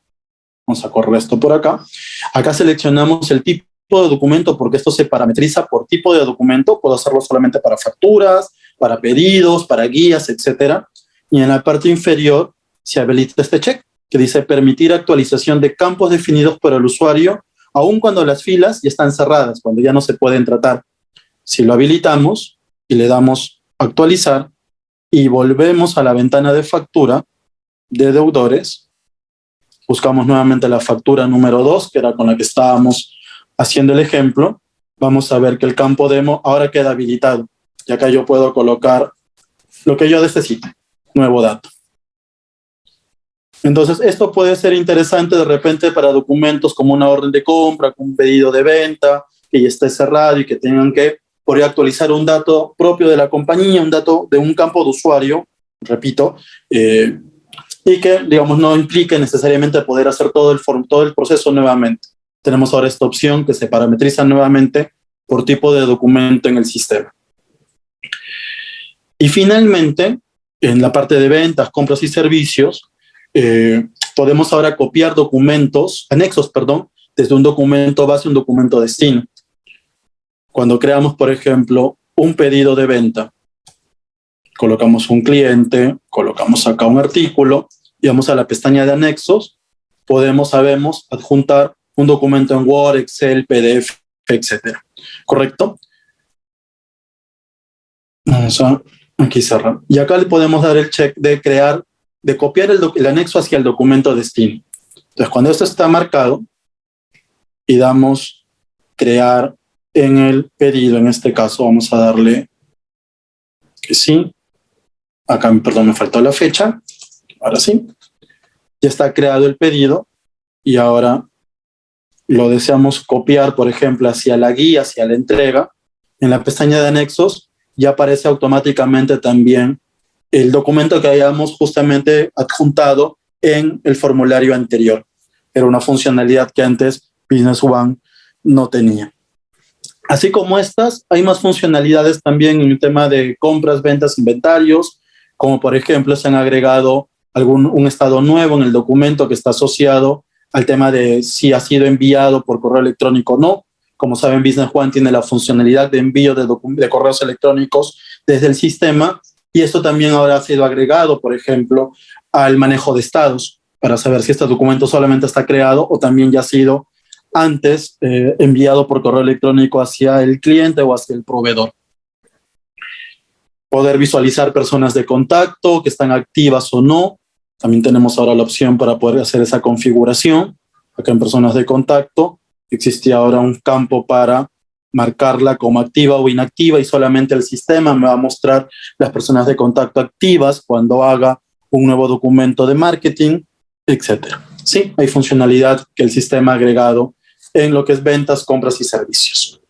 Vamos a correr esto por acá. Acá seleccionamos el tipo de documento porque esto se parametriza por tipo de documento. Puedo hacerlo solamente para facturas, para pedidos, para guías, etc. Y en la parte inferior se habilita este check que dice permitir actualización de campos definidos por el usuario aun cuando las filas ya están cerradas, cuando ya no se pueden tratar. Si lo habilitamos y le damos actualizar y volvemos a la ventana de factura de deudores, buscamos nuevamente la factura número 2, que era con la que estábamos haciendo el ejemplo, vamos a ver que el campo demo ahora queda habilitado. Y acá yo puedo colocar lo que yo necesite, nuevo dato. Entonces, esto puede ser interesante de repente para documentos como una orden de compra, un pedido de venta, que ya esté cerrado y que tengan que por actualizar un dato propio de la compañía, un dato de un campo de usuario, repito, y que, digamos, no implique necesariamente poder hacer todo el proceso nuevamente. Tenemos ahora esta opción que se parametriza nuevamente por tipo de documento en el sistema. Y finalmente, en la parte de ventas, compras y servicios, podemos ahora copiar anexos, desde un documento base a un documento destino. Cuando creamos, por ejemplo, un pedido de venta, colocamos un cliente, colocamos acá un artículo y vamos a la pestaña de anexos, sabemos adjuntar un documento en Word, Excel, PDF, etc. ¿Correcto? Vamos a aquí cerrar. Y acá le podemos dar el check de copiar el anexo hacia el documento destino. Entonces, cuando esto está marcado y damos crear en el pedido, en este caso vamos a darle que sí. Acá, perdón, me faltó la fecha. Ahora sí. Ya está creado el pedido y ahora lo deseamos copiar, por ejemplo, hacia la guía, hacia la entrega. En la pestaña de anexos ya aparece automáticamente también el documento que hayamos justamente adjuntado en el formulario anterior. Era una funcionalidad que antes Business One no tenía. Así como estas, hay más funcionalidades también en el tema de compras, ventas, inventarios, como por ejemplo se han agregado un estado nuevo en el documento que está asociado al tema de si ha sido enviado por correo electrónico o no, Como saben, Business One tiene la funcionalidad de envío de correos electrónicos desde el sistema, y esto también ahora ha sido agregado, por ejemplo, al manejo de estados, para saber si este documento solamente está creado o también ya ha sido antes enviado por correo electrónico hacia el cliente o hacia el proveedor. Poder visualizar personas de contacto que están activas o no. También tenemos ahora la opción para poder hacer esa configuración. Acá en personas de contacto existe ahora un campo para marcarla como activa o inactiva, y solamente el sistema me va a mostrar las personas de contacto activas cuando haga un nuevo documento de marketing, etcétera. Sí, hay funcionalidad que el sistema ha agregado en lo que es ventas, compras y servicios.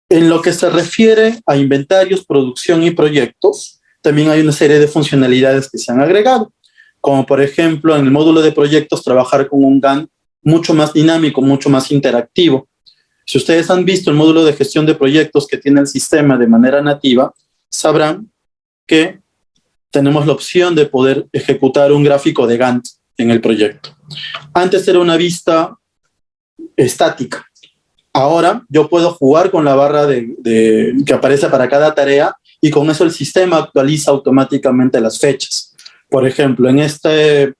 En lo que se refiere a inventarios, producción y proyectos, también hay una serie de funcionalidades que se han agregado, como por ejemplo en el módulo de proyectos trabajar con un Gantt mucho más dinámico, mucho más interactivo. Si ustedes han visto el módulo de gestión de proyectos que tiene el sistema de manera nativa, sabrán que tenemos la opción de poder ejecutar un gráfico de Gantt en el proyecto. Antes era una vista estática. Ahora yo puedo jugar con la barra que aparece para cada tarea, y con eso el sistema actualiza automáticamente las fechas. Por ejemplo, en este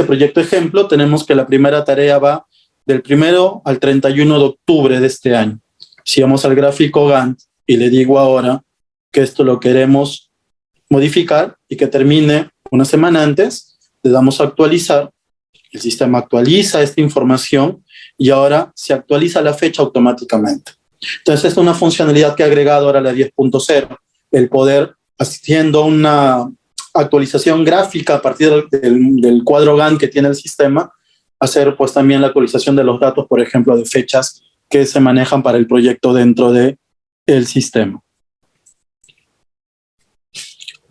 proyecto ejemplo tenemos que la primera tarea va del 1 al 31 de octubre de este año. Si vamos al gráfico Gantt y le digo ahora que esto lo queremos modificar y que termine una semana antes, le damos a actualizar, el sistema actualiza esta información y ahora se actualiza la fecha automáticamente. Entonces, esta es una funcionalidad que ha agregado ahora la 10.0, el poder, haciendo una actualización gráfica a partir del cuadro Gantt que tiene el sistema, hacer pues también la actualización de los datos, por ejemplo, de fechas que se manejan para el proyecto dentro del sistema.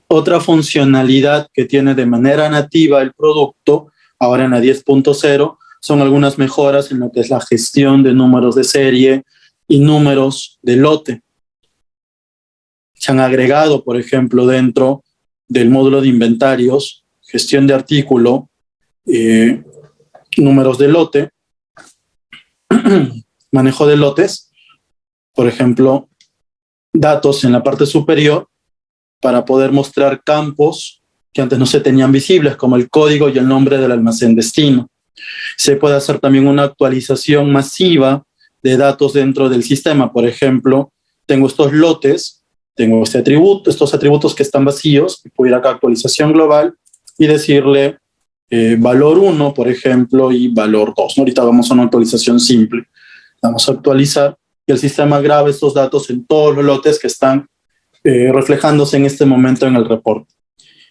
Otra funcionalidad que tiene de manera nativa el producto, ahora en la 10.0, son algunas mejoras en lo que es la gestión de números de serie y números de lote. Se han agregado, por ejemplo, dentro del módulo de inventarios, gestión de artículo, números de lote, manejo de lotes, por ejemplo, datos en la parte superior para poder mostrar campos que antes no se tenían visibles, como el código y el nombre del almacén destino. Se puede hacer también una actualización masiva de datos dentro del sistema. Por ejemplo, tengo estos lotes, tengo estos atributos que están vacíos, y puedo ir acá a actualización global y decirle valor 1, por ejemplo, y valor 2. Ahorita vamos a una actualización simple. Vamos a actualizar y el sistema graba estos datos en todos los lotes que están reflejándose en este momento en el reporte.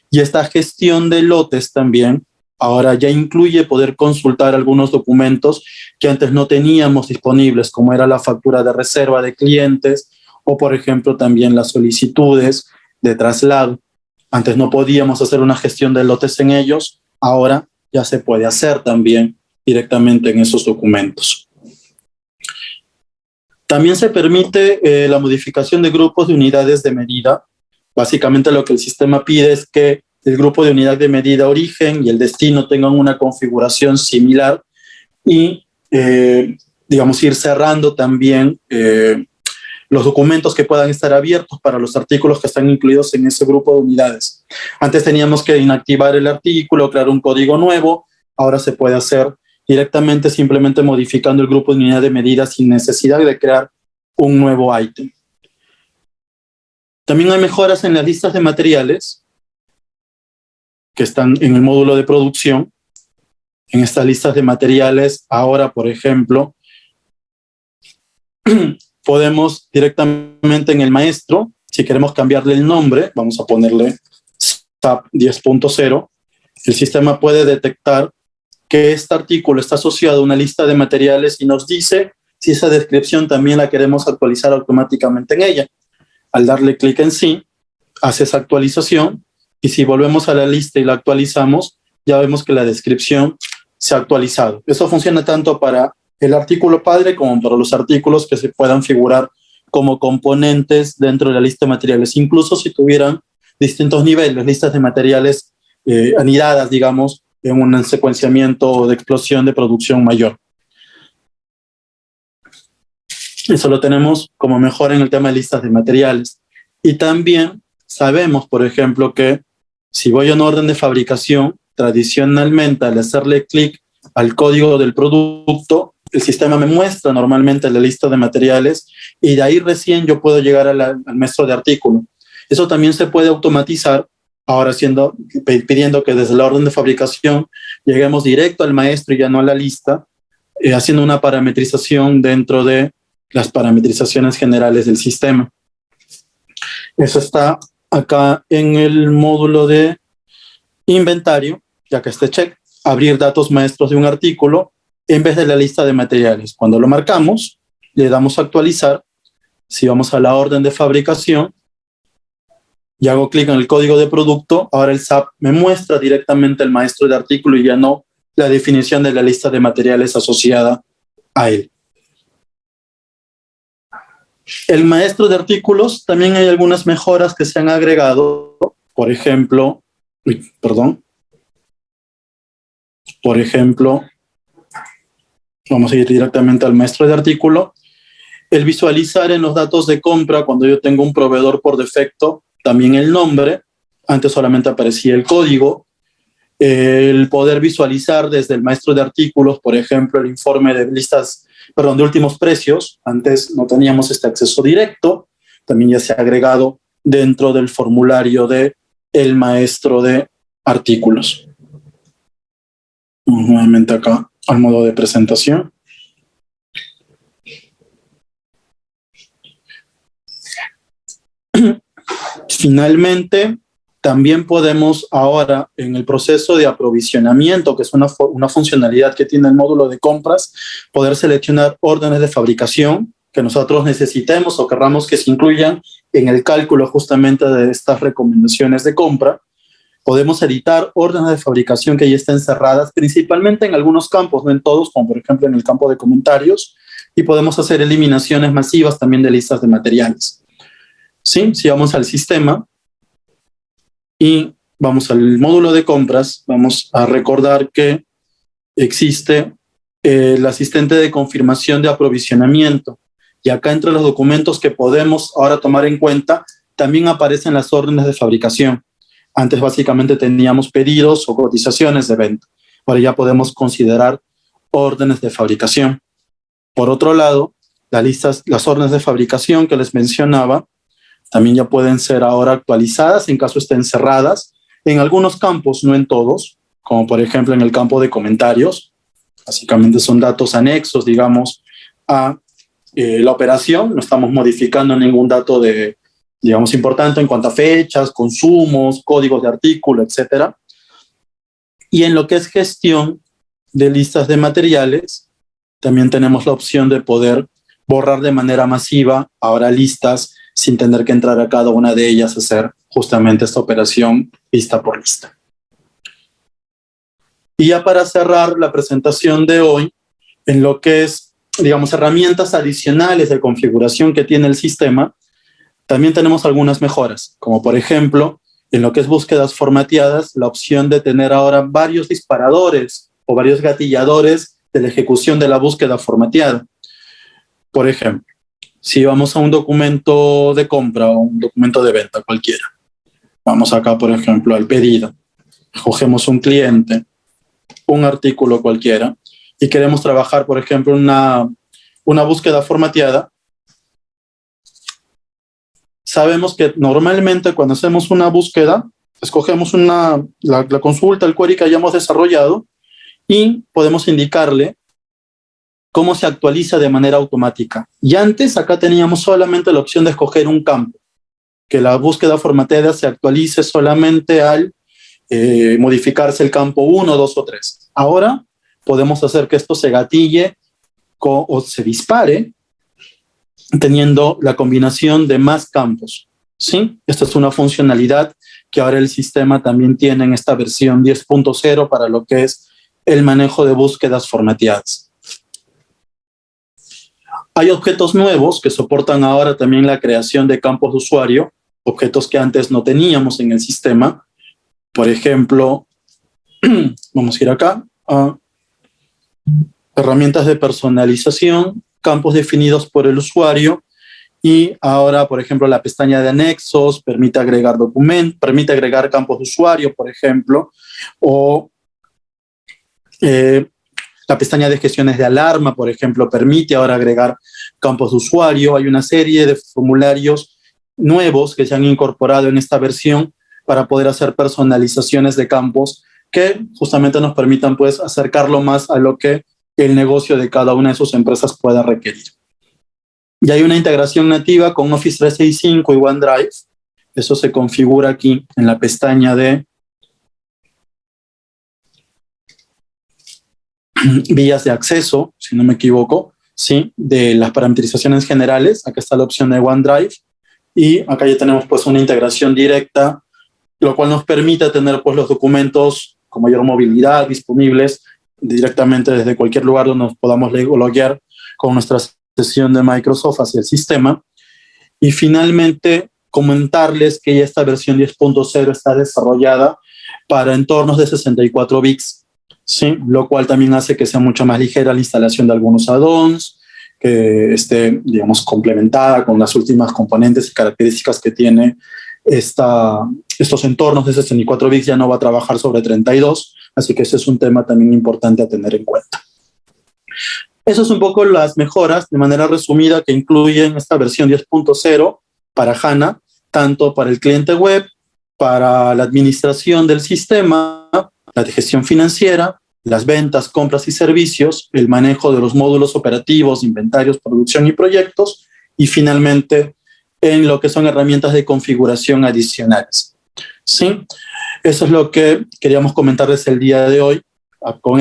Y esta gestión de lotes también ahora ya incluye poder consultar algunos documentos que antes no teníamos disponibles, como era la factura de reserva de clientes o, por ejemplo, también las solicitudes de traslado. Antes no podíamos hacer una gestión de lotes en ellos, ahora ya se puede hacer también directamente en esos documentos. También se permite la modificación de grupos de unidades de medida. Básicamente lo que el sistema pide es que el grupo de unidad de medida origen y el destino tengan una configuración similar y, digamos, ir cerrando también los documentos que puedan estar abiertos para los artículos que están incluidos en ese grupo de unidades. Antes teníamos que inactivar el artículo, crear un código nuevo. Ahora se puede hacer directamente simplemente modificando el grupo de unidad de medida sin necesidad de crear un nuevo ítem. También hay mejoras en las listas de materiales que están en el módulo de producción. En estas listas de materiales, ahora, por ejemplo, podemos directamente en el maestro, si queremos cambiarle el nombre, vamos a ponerle SAP 10.0, el sistema puede detectar que este artículo está asociado a una lista de materiales y nos dice si esa descripción también la queremos actualizar automáticamente en ella. Al darle clic en sí, hace esa actualización, y si volvemos a la lista y la actualizamos, ya vemos que la descripción se ha actualizado. Eso funciona tanto para el artículo padre como para los artículos que se puedan figurar como componentes dentro de la lista de materiales, incluso si tuvieran distintos niveles, listas de materiales anidadas, digamos, en un secuenciamiento de explosión de producción mayor. Eso lo tenemos como mejor en el tema de listas de materiales. Y también sabemos, por ejemplo, que si voy a un orden de fabricación, tradicionalmente al hacerle clic al código del producto, el sistema me muestra normalmente la lista de materiales y de ahí recién yo puedo llegar al maestro de artículo. Eso también se puede automatizar, ahora pidiendo que desde la orden de fabricación lleguemos directo al maestro y ya no a la lista, haciendo una parametrización dentro de las parametrizaciones generales del sistema. Eso está acá en el módulo de inventario, ya que este check, abrir datos maestros de un artículo en vez de la lista de materiales. Cuando lo marcamos, le damos a actualizar. Si vamos a la orden de fabricación y hago clic en el código de producto, ahora el SAP me muestra directamente el maestro de artículo y ya no la definición de la lista de materiales asociada a él. El maestro de artículos, también hay algunas mejoras que se han agregado. Por ejemplo, vamos a ir directamente al maestro de artículo. El visualizar en los datos de compra, cuando yo tengo un proveedor por defecto, también el nombre, antes solamente aparecía el código. El poder visualizar desde el maestro de artículos, por ejemplo, el informe de de últimos precios. Antes no teníamos este acceso directo, también ya se ha agregado dentro del formulario de el maestro de artículos. Nuevamente acá al modo de presentación. Finalmente, también podemos ahora, en el proceso de aprovisionamiento, que es una funcionalidad que tiene el módulo de compras, poder seleccionar órdenes de fabricación que nosotros necesitemos o querramos que se incluyan en el cálculo justamente de estas recomendaciones de compra. Podemos editar órdenes de fabricación que ya estén cerradas, principalmente en algunos campos, no en todos, como por ejemplo en el campo de comentarios, y podemos hacer eliminaciones masivas también de listas de materiales. ¿Sí? Si vamos al sistema y vamos al módulo de compras, vamos a recordar que existe el asistente de confirmación de aprovisionamiento. Y acá entre los documentos que podemos ahora tomar en cuenta, también aparecen las órdenes de fabricación. Antes básicamente teníamos pedidos o cotizaciones de venta. Ahora ya podemos considerar órdenes de fabricación. Por otro lado, las órdenes de fabricación que les mencionaba, también ya pueden ser ahora actualizadas en caso estén cerradas. En algunos campos, no en todos, como por ejemplo en el campo de comentarios. Básicamente son datos anexos, digamos, a la operación. No estamos modificando ningún dato digamos, importante en cuanto a fechas, consumos, códigos de artículo, etc. Y en lo que es gestión de listas de materiales, también tenemos la opción de poder borrar de manera masiva ahora listas sin tener que entrar a cada una de ellas a hacer justamente esta operación lista por lista. Y ya para cerrar la presentación de hoy, en lo que es, digamos, herramientas adicionales de configuración que tiene el sistema, también tenemos algunas mejoras, como por ejemplo, en lo que es búsquedas formateadas, la opción de tener ahora varios disparadores o varios gatilladores de la ejecución de la búsqueda formateada. Por ejemplo, si vamos a un documento de compra o un documento de venta cualquiera, vamos acá, por ejemplo, al pedido, escogemos un cliente, un artículo cualquiera, y queremos trabajar, por ejemplo, una búsqueda formateada. Sabemos que normalmente cuando hacemos una búsqueda, escogemos la consulta, el query que hayamos desarrollado y podemos indicarle cómo se actualiza de manera automática. Y antes acá teníamos solamente la opción de escoger un campo, que la búsqueda formateada se actualice solamente al modificarse el campo 1, 2 o 3. Ahora podemos hacer que esto se gatille o se dispare teniendo la combinación de más campos. ¿Sí? Esta es una funcionalidad que ahora el sistema también tiene en esta versión 10.0 para lo que es el manejo de búsquedas formateadas. Hay objetos nuevos que soportan ahora también la creación de campos de usuario, objetos que antes no teníamos en el sistema. Por ejemplo, vamos a ir acá a herramientas de personalización campos definidos por el usuario. Y ahora, por ejemplo, la pestaña de anexos permite agregar documentos, permite agregar campos de usuario, por ejemplo, o la pestaña de gestiones de alarma, por ejemplo, permite ahora agregar campos de usuario. Hay una serie de formularios nuevos que se han incorporado en esta versión para poder hacer personalizaciones de campos que justamente nos permitan pues acercarlo más a lo que el negocio de cada una de sus empresas pueda requerir. Y hay una integración nativa con Office 365 y OneDrive. Eso se configura aquí en la pestaña de vías de acceso, si no me equivoco, ¿sí? De las parametrizaciones generales. Acá está la opción de OneDrive y acá ya tenemos pues una integración directa, lo cual nos permite tener pues los documentos con mayor movilidad disponibles directamente desde cualquier lugar donde nos podamos loguear con nuestra sesión de Microsoft hacia el sistema. Y finalmente comentarles que ya esta versión 10.0 está desarrollada para entornos de 64 bits, ¿sí? Lo cual también hace que sea mucho más ligera la instalación de algunos add-ons, que esté, digamos, complementada con las últimas componentes y características que tiene estos entornos de 64 bits. Ya no va a trabajar sobre 32, así que ese es un tema también importante a tener en cuenta. Eso es un poco las mejoras, de manera resumida, que incluyen esta versión 10.0 para HANA, tanto para el cliente web, para la administración del sistema, la de gestión financiera, las ventas, compras y servicios, el manejo de los módulos operativos, inventarios, producción y proyectos, y finalmente en lo que son herramientas de configuración adicionales. ¿Sí? Eso es lo que queríamos comentarles el día de hoy. Con